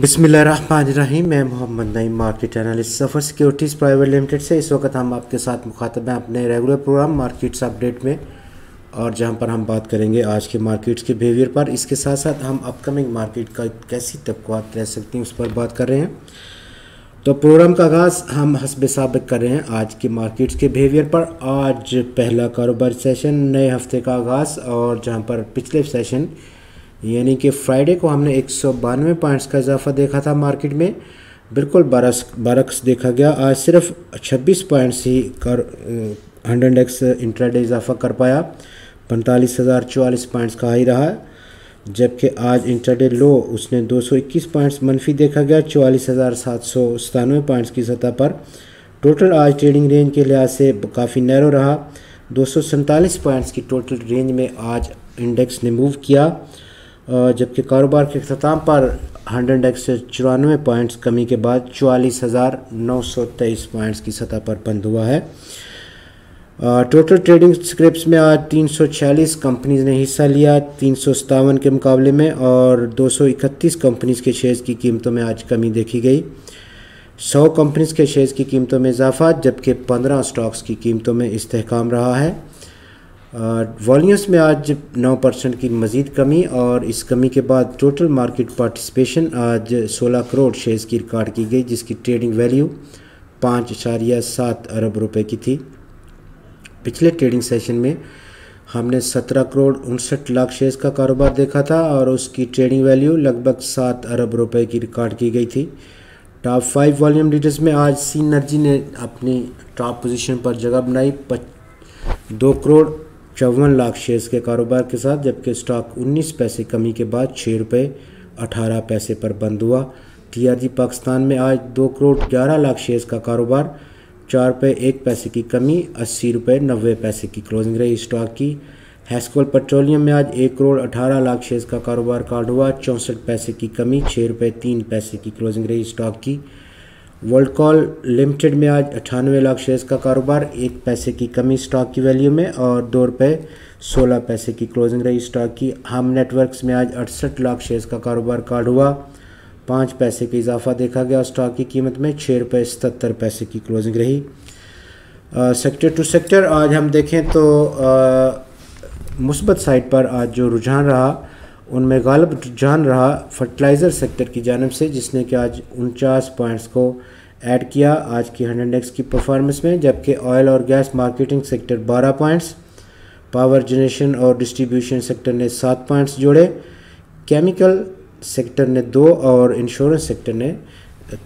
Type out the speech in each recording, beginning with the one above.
बिस्मिल्लाहिर्रहमानिर्रहीम। मैं Mohammad Naeem, market analyst सफ़र securities private limited से। इस वक्त हम आपके साथ मुखातब हैं अपने रेगुलर प्रोग्राम मार्केट्स अपडेट में, और जहां पर हम बात करेंगे आज के मार्केट्स के बिहेवियर पर। इसके साथ साथ हम अपकमिंग मार्केट का कैसी तवक्कुआत रह सकती हैं उस पर बात कर रहे हैं। तो प्रोग्राम का आगाज़ हम हस्ब साबिक कर रहे हैं आज के मार्केट्स के बिहेवियर पर। आज पहला कारोबारी सेशन, नए हफ्ते का आगाज़, और जहां पर पिछले सेशन यानी कि फ्राइडे को हमने 192 पॉइंट्स का इजाफा देखा था मार्केट में, बिल्कुल बरक्स देखा गया। आज सिर्फ 26 पॉइंट्स ही कर 100 इंडेक्स इंट्राडे इजाफा कर पाया, 45,044 पॉइंट्स का हाई रहा, जबकि आज इंट्राडे लो उसने 221 पॉइंट्स मनफी देखा गया, 44,797 पॉइंट्स की सतह पर। टोटल आज ट्रेडिंग रेंज के लिहाज से काफ़ी नैरो रहा, 247 पॉइंट्स की टोटल रेंज में आज इंडेक्स ने मूव किया, जबकि कारोबार के अख्ताम पर 100 इंडेक्स से 94 पॉइंट्स कमी के बाद 44,923 पॉइंट्स की सतह पर बंद हुआ है। टोटल ट्रेडिंग स्क्रिप्ट्स में आज 346 कंपनीज़ ने हिस्सा लिया 357 के मुकाबले में, और 231 कंपनीज़ के शेयर्स की कीमतों में आज कमी देखी गई। 100 कंपनीज़ के शेयर्स की कीमतों में इजाफा, जबकि 15 स्टॉक्स की कीमतों में इस्तेहकाम रहा है। वॉल्यूम्स में आज 9% की मज़ीद कमी, और इस कमी के बाद टोटल मार्केट पार्टिसिपेशन आज 16 करोड़ शेयर्स की रिकॉर्ड की गई, जिसकी ट्रेडिंग वैल्यू 5.7 अरब रुपए की थी। पिछले ट्रेडिंग सेशन में हमने 17 करोड़ 59 लाख शेयर्स का कारोबार देखा था, और उसकी ट्रेडिंग वैल्यू लगभग 7 अरब रुपए की रिकॉर्ड की गई थी। टॉप 5 वॉल्यूम लीडर्स में आज सीनर्जी ने अपनी टॉप पोजीशन पर जगह बनाई 2 करोड़ 54 लाख शेयर्स के कारोबार के साथ, जबकि स्टॉक 19 पैसे कमी के बाद 6 रुपये 18 पैसे पर बंद हुआ। टीआरजी पाकिस्तान में आज 2 करोड़ 11 लाख शेयर्स का कारोबार, 4 रुपये 1 पैसे की कमी, 80 रुपये 90 पैसे की क्लोजिंग रही स्टॉक की। हैस्कोल पेट्रोलियम में आज 1 करोड़ 18 लाख शेयर्स का कारोबार कार्ड हुआ, 64 पैसे की कमी, 6 रुपये 3 पैसे की क्लोजिंग रही स्टॉक की। वर्ल्डकॉल लिमिटेड में आज 98 लाख शेयर्स का कारोबार, 1 पैसे की कमी स्टॉक की वैल्यू में, और 2 रुपये 16 पैसे की क्लोजिंग रही स्टॉक की। हम नेटवर्क्स में आज 68 लाख शेयर्स का कारोबार कार्ड हुआ, 5 पैसे का इजाफा देखा गया स्टॉक की कीमत में, 6 रुपये 77 पैसे की क्लोजिंग रही। सेक्टर टू सेक्टर आज हम देखें तो मुस्बत साइड पर आज जो रुझान रहा उनमें गालिब रुझान रहा फर्टिलाइज़र सेक्टर की जानिब से, जिसने कि आज 49 पॉइंट्स को ऐड किया आज की 100 इंडेक्स की परफॉर्मेंस में, जबकि ऑयल और gas marketing sector 12 points, power generation और डिस्ट्रीब्यूशन सेक्टर ने 7 पॉइंट्स जोड़े, केमिकल सेक्टर ने 2 और इंश्योरेंस सेक्टर ने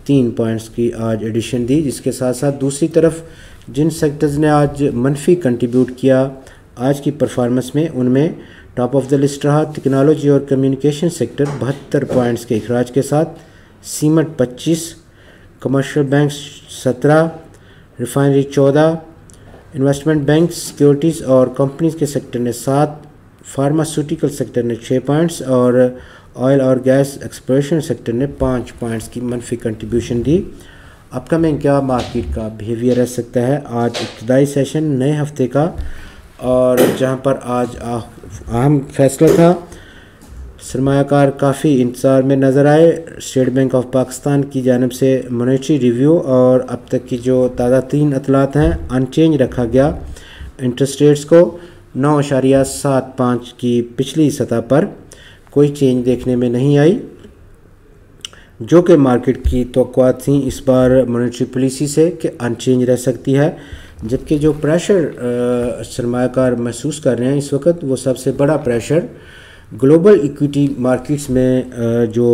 3 पॉइंट्स की आज एडिशन दी। जिसके साथ साथ दूसरी तरफ जिन सेक्टर्स ने आज मनफी कंट्रीब्यूट किया आज की परफॉर्मेंस में, उनमें टॉप ऑफ द लिस्ट रहा टेक्नोलॉजी और कम्युनिकेशन सेक्टर 72 पॉइंट्स के अखराज के साथ, cement 25, commercial bank 17, refinery 14, investment bank, securities और कंपनीज के सेक्टर ने 7, फार्मास्यूटिकल सेक्टर ने 6 पॉइंट्स, और ऑयल और गैस एक्सप्लोरेशन सेक्टर ने 5 पॉइंट्स की मनफी कंट्रीब्यूशन दी। अपकमिंग क्या मार्केट का बिहेवियर रह सकता है? आज इब्तदाई सेशन नए हफ्ते का, और जहां पर आज अहम फैसला था, सरमायाकार काफ़ी इंतज़ार में नज़र आए। स्टेट बैंक ऑफ पाकिस्तान की जानिब से मॉनेटरी रिव्यू और अब तक की जो ताज़ा तीन अतलात हैं, अनचेंज रखा गया। इंटरेस्ट रेट्स को 9.75 की पिछली सतह पर कोई चेंज देखने में नहीं आई, जो कि मार्केट की तवक्कुआत थी इस बार मॉनेटरी पॉलिसी से कि अनचेंज रह सकती है। जबकि जो प्रेशर सरमायाकार महसूस कर रहे हैं इस वक्त, वो सबसे बड़ा प्रेशर ग्लोबल इक्विटी मार्केट्स में जो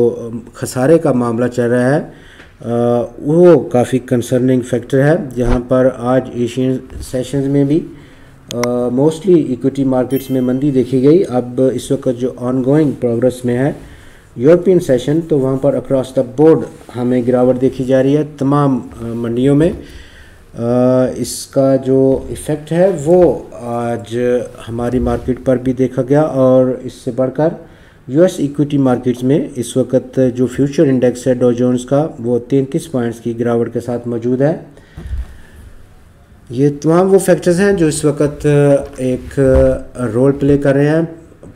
खसारे का मामला चल रहा है, वो काफ़ी कंसर्निंग फैक्टर है। जहां पर आज एशियन सेशंस में भी मोस्टली इक्विटी मार्केट्स में मंदी देखी गई। अब इस वक्त जो ऑनगोइंग प्रोग्रेस में है यूरोपियन सेशन, तो वहां पर अक्रॉस द बोर्ड हमें गिरावट देखी जा रही है तमाम मंडियों में। इसका जो इफ़ेक्ट है वो आज हमारी मार्केट पर भी देखा गया, और इससे बढ़कर यूएस इक्विटी मार्केट्स में इस वक्त जो फ्यूचर इंडेक्स है डॉ जोन्स का, वो 33 पॉइंट्स की गिरावट के साथ मौजूद है। ये तमाम वो फैक्टर्स हैं जो इस वक्त एक रोल प्ले कर रहे हैं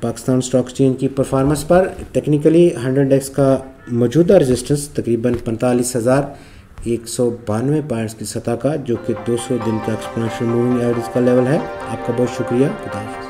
पाकिस्तान स्टॉक एक्सचेंज की परफॉर्मेंस पर। टेक्निकली 100 इंडेक्स का मौजूदा रेजिस्टेंस तकरीबन 45,192 पॉइंट्स की सतह का, जो कि 200 दिन का एक्सपोनेंशियल मूविंग एवरेज का लेवल है। आपका बहुत शुक्रिया। खुदा हाफिज़।